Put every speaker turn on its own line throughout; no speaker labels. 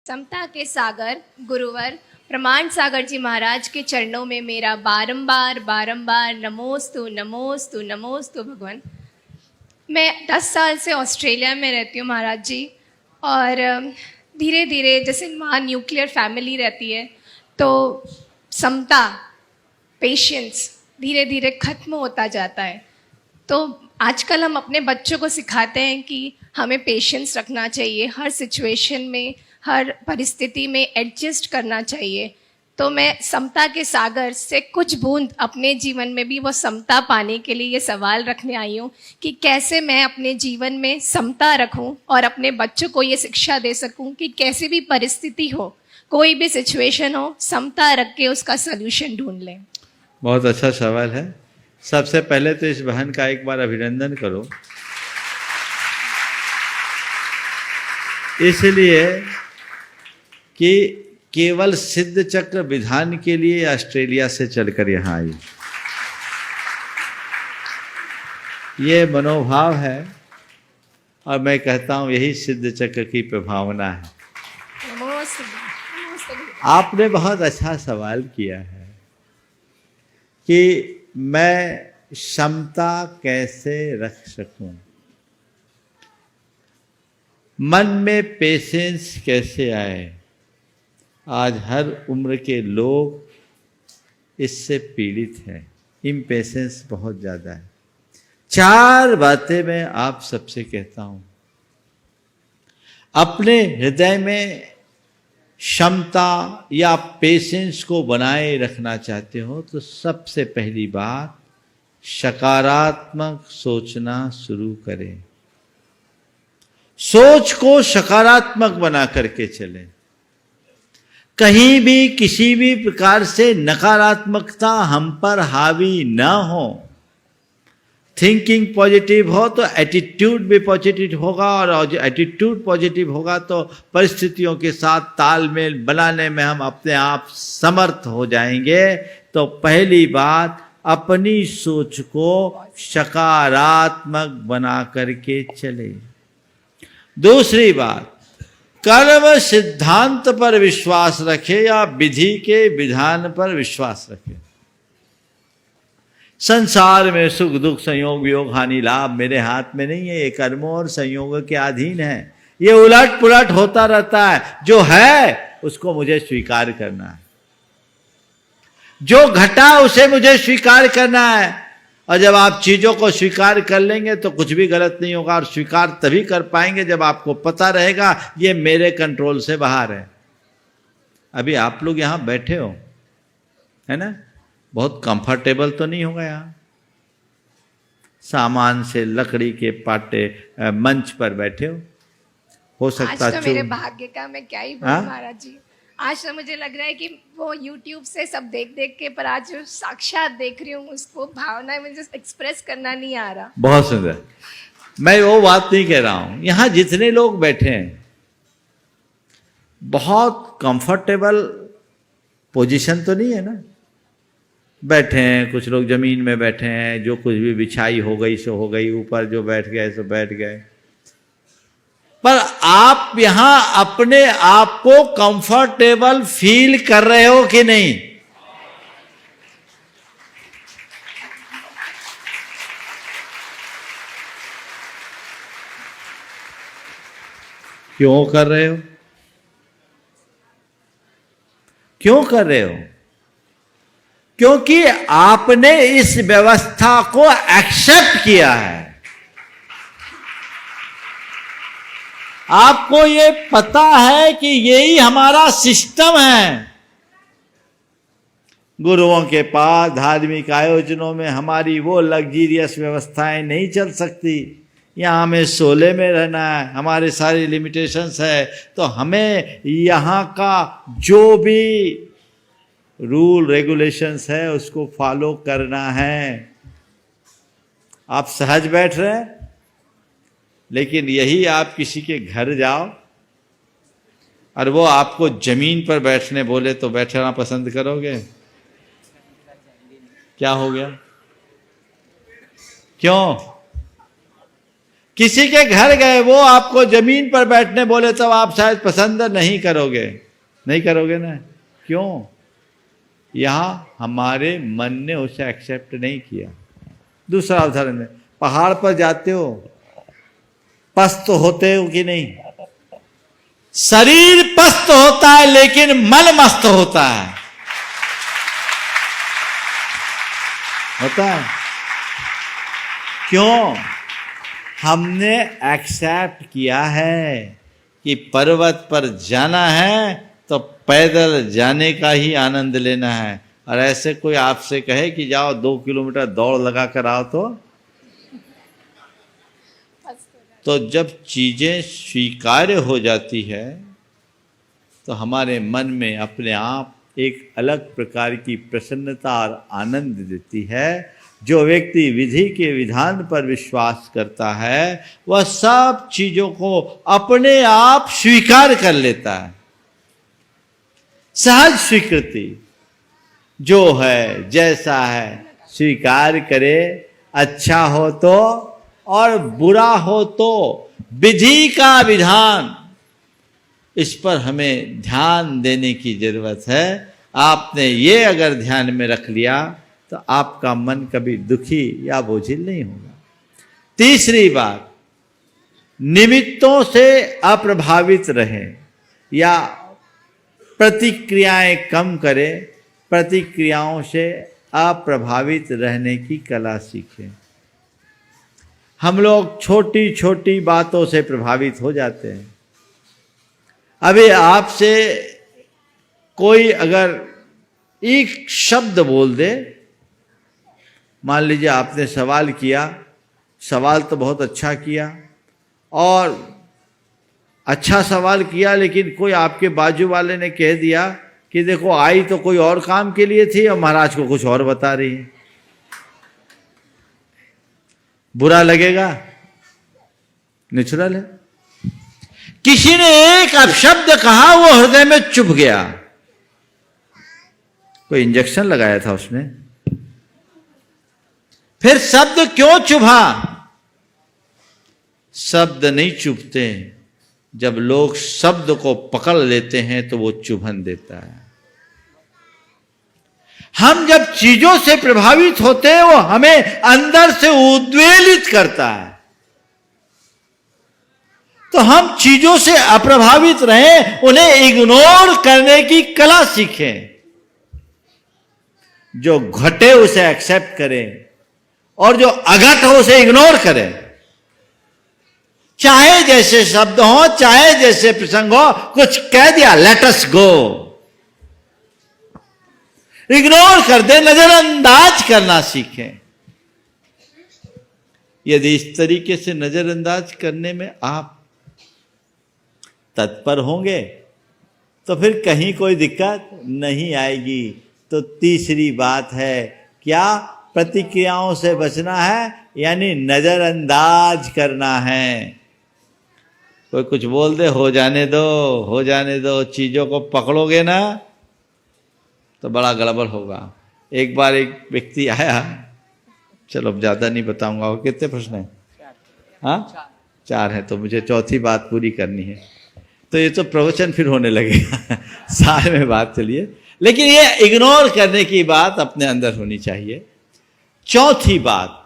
समता के सागर गुरुवर प्रमाण सागर जी महाराज के चरणों में मेरा बारंबार बारंबार नमोस्तु नमोस्तु नमोस्तु भगवान। मैं 10 साल से ऑस्ट्रेलिया में रहती हूँ महाराज जी, और धीरे धीरे जैसे वहाँ न्यूक्लियर फैमिली रहती है तो समता पेशेंस धीरे धीरे ख़त्म होता जाता है। तो आजकल हम अपने बच्चों को सिखाते हैं कि हमें पेशेंस रखना चाहिए, हर सिचुएशन में हर परिस्थिति में एडजस्ट करना चाहिए। तो मैं समता के सागर से कुछ बूंद अपने जीवन में भी वो समता पाने के लिए ये सवाल रखने आई हूँ कि कैसे मैं अपने जीवन में समता रखूँ और अपने बच्चों को ये शिक्षा दे सकूँ कि कैसी भी परिस्थिति हो, कोई भी सिचुएशन हो, समता रख के उसका सल्यूशन ढूंढ लें।
बहुत अच्छा सवाल है। सबसे पहले तो इस बहन का एक बार अभिनंदन करो, इसलिए कि केवल सिद्ध चक्र विधान के लिए ऑस्ट्रेलिया से चलकर यहाँ आई। ये मनोभाव है और मैं कहता हूँ यही सिद्ध चक्र की प्रभावना है। आपने बहुत अच्छा सवाल किया है कि मैं क्षमता कैसे रख सकूं, मन में पेशेंस कैसे आए। आज हर उम्र के लोग इससे पीड़ित हैं, इम्पेशेंस बहुत ज़्यादा है। 4 बातें मैं आप सबसे कहता हूं। अपने हृदय में क्षमता या पेशेंस को बनाए रखना चाहते हो तो सबसे पहली बात सकारात्मक सोचना शुरू करें। सोच को सकारात्मक बना करके चलें। कहीं भी किसी भी प्रकार से नकारात्मकता हम पर हावी ना हो। थिंकिंग पॉजिटिव हो तो एटीट्यूड भी पॉजिटिव होगा, और एटीट्यूड पॉजिटिव होगा तो परिस्थितियों के साथ तालमेल बनाने में हम अपने आप समर्थ हो जाएंगे। तो पहली बात अपनी सोच को सकारात्मक बना करके चले। दूसरी बात कर्म सिद्धांत पर विश्वास रखे या विधि के विधान पर विश्वास रखे। संसार में सुख दुख संयोग वियोग हानि लाभ मेरे हाथ में नहीं है, ये कर्मों और संयोगों के अधीन है। ये उलट पुलट होता रहता है। जो है उसको मुझे स्वीकार करना है, जो घटा उसे मुझे स्वीकार करना है। और जब आप चीजों को स्वीकार कर लेंगे तो कुछ भी गलत नहीं होगा, और स्वीकार तभी कर पाएंगे जब आपको पता रहेगा ये मेरे कंट्रोल से बाहर है। अभी आप लोग यहां बैठे हो, है ना, बहुत कंफर्टेबल तो नहीं होगा। यहाँ सामान से लकड़ी के पाटे मंच पर बैठे हो सकता
आज तो मेरे भाग्य का मैं क्या ही बोलूं महाराज जी। आज तो मुझे लग रहा है कि वो YouTube से सब देख देख के, पर आज जो साक्षात देख रही हूँ उसको भावना मुझे एक्सप्रेस करना नहीं आ रहा।
बहुत सुंदर। मैं वो बात नहीं कह रहा हूं। यहाँ जितने लोग बैठे हैं बहुत कंफर्टेबल पोजीशन तो नहीं है ना। बैठे हैं, कुछ लोग जमीन में बैठे हैं, जो कुछ भी बिछाई हो गई सो हो गई, ऊपर जो बैठ गए सो बैठ गए। पर आप यहां अपने आप को कंफर्टेबल फील कर रहे हो कि नहीं? क्यों कर रहे हो? क्यों कर रहे हो? क्योंकि आपने इस व्यवस्था को एक्सेप्ट किया है। आपको ये पता है कि यही हमारा सिस्टम है। गुरुओं के पास धार्मिक आयोजनों में हमारी वो लग्जीरियस व्यवस्थाएं नहीं चल सकती। यहाँ हमें शोले में रहना है, हमारे सारी लिमिटेशंस है। तो हमें यहाँ का जो भी रूल रेगुलेशंस है उसको फॉलो करना है। आप सहज बैठ रहे हैं, लेकिन यही आप किसी के घर जाओ और वो आपको जमीन पर बैठने बोले तो बैठना पसंद करोगे? क्या हो गया? क्यों? किसी के घर गए, वो आपको जमीन पर बैठने बोले तो आप शायद पसंद नहीं करोगे, नहीं करोगे ना। क्यों? यहां हमारे मन ने उसे एक्सेप्ट नहीं किया। दूसरा उदाहरण है, पहाड़ पर जाते हो, पस्त होते हो कि नहीं? शरीर पस्त होता है लेकिन मन मस्त होता है, होता है। क्यों? हमने एक्सेप्ट किया है कि पर्वत पर जाना है तो पैदल जाने का ही आनंद लेना है। और ऐसे कोई आपसे कहे कि जाओ 2 किलोमीटर दौड़ लगा कर आओ, तो जब चीजें स्वीकार्य हो जाती है तो हमारे मन में अपने आप एक अलग प्रकार की प्रसन्नता और आनंद देती है। जो व्यक्ति विधि के विधान पर विश्वास करता है वह सब चीजों को अपने आप स्वीकार कर लेता है। सहज स्वीकृति, जो है जैसा है स्वीकार करे, अच्छा हो तो और बुरा हो तो। विधि का विधान, इस पर हमें ध्यान देने की जरूरत है। आपने ये अगर ध्यान में रख लिया तो आपका मन कभी दुखी या बोझिल नहीं होगा। तीसरी बात, निमित्तों से अप्रभावित रहें या प्रतिक्रियाएं कम करें, प्रतिक्रियाओं से अप्रभावित रहने की कला सीखें। हम लोग छोटी छोटी बातों से प्रभावित हो जाते हैं। अभी आपसे कोई अगर एक शब्द बोल दे, मान लीजिए आपने सवाल किया, सवाल तो बहुत अच्छा किया और अच्छा सवाल किया, लेकिन कोई आपके बाजू वाले ने कह दिया कि देखो आई तो कोई और काम के लिए थी और महाराज को कुछ और बता रही है। बुरा लगेगा? नेचुरल है। किसी ने एक अपशब्द कहा, वो हृदय में चुभ गया, कोई इंजेक्शन लगाया था उसने। फिर शब्द क्यों चुभा? शब्द नहीं चुभते, जब लोग शब्द को पकड़ लेते हैं तो वो चुभन देता है। हम जब चीजों से प्रभावित होते हैं वो हमें अंदर से उद्वेलित करता है। तो हम चीजों से अप्रभावित रहें, उन्हें इग्नोर करने की कला सीखें। जो घटे उसे एक्सेप्ट करें और जो अघट हो उसे इग्नोर करें। चाहे जैसे शब्द हो, चाहे जैसे प्रसंग हो, कुछ कह दिया, लेट अस गो, इग्नोर कर दे, नजरअंदाज करना सीखें। यदि इस तरीके से नजरअंदाज करने में आप तत्पर होंगे तो फिर कहीं कोई दिक्कत नहीं आएगी। तो तीसरी बात है क्या? प्रतिक्रियाओं से बचना है, यानी नजरअंदाज करना है। कोई कुछ बोल दे, हो जाने दो, हो जाने दो, चीजों को पकड़ोगे ना तो बड़ा गड़बड़ होगा। एक बार एक व्यक्ति आया, चलो अब ज्यादा नहीं बताऊंगा। और कितने प्रश्न हैं? हाँ, 4 हैं, तो मुझे चौथी बात पूरी करनी है। तो ये तो प्रवचन फिर होने लगेगा सारे में बात चलिए, लेकिन ये इग्नोर करने की बात अपने अंदर होनी चाहिए। चौथी बात,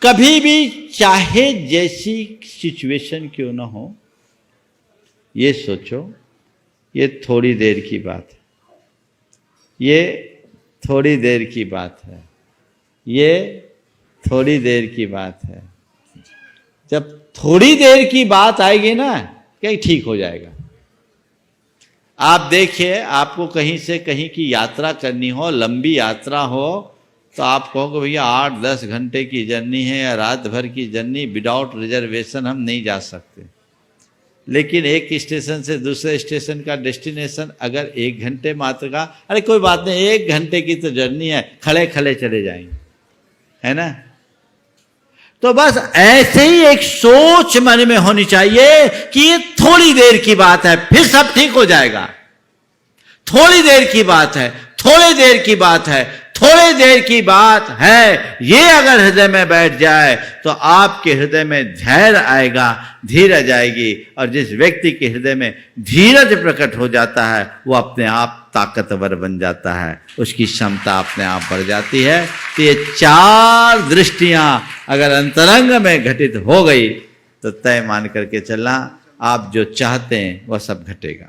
कभी भी चाहे जैसी सिचुएशन क्यों ना हो, ये सोचो ये थोड़ी देर की बात है, ये थोड़ी देर की बात है, ये थोड़ी देर की बात है। जब थोड़ी देर की बात आएगी ना, क्या ठीक हो जाएगा। आप देखिए, आपको कहीं से कहीं की यात्रा करनी हो, लंबी यात्रा हो, तो आप कहोगे भैया 8-10 घंटे की जर्नी है या रात भर की जर्नी, विदाउट रिजर्वेशन हम नहीं जा सकते। लेकिन एक स्टेशन से दूसरे स्टेशन का डेस्टिनेशन अगर 1 घंटे मात्र का, अरे कोई बात नहीं, 1 घंटे की तो जर्नी है, खड़े खड़े चले जाएंगे, है ना। तो बस ऐसे ही एक सोच मन में होनी चाहिए कि ये थोड़ी देर की बात है, फिर सब ठीक हो जाएगा। थोड़ी देर की बात है, थोड़ी देर की बात है, थोड़ी देर की बात है, ये अगर हृदय में बैठ जाए तो आपके हृदय में धैर्य आएगा, धीरज आएगी। और जिस व्यक्ति के हृदय में धीरज प्रकट हो जाता है वो अपने आप ताकतवर बन जाता है, उसकी क्षमता अपने आप बढ़ जाती है। तो ये 4 दृष्टियां अगर अंतरंग में घटित हो गई तो तय मान करके चलना, आप जो चाहते हैं वह सब घटेगा।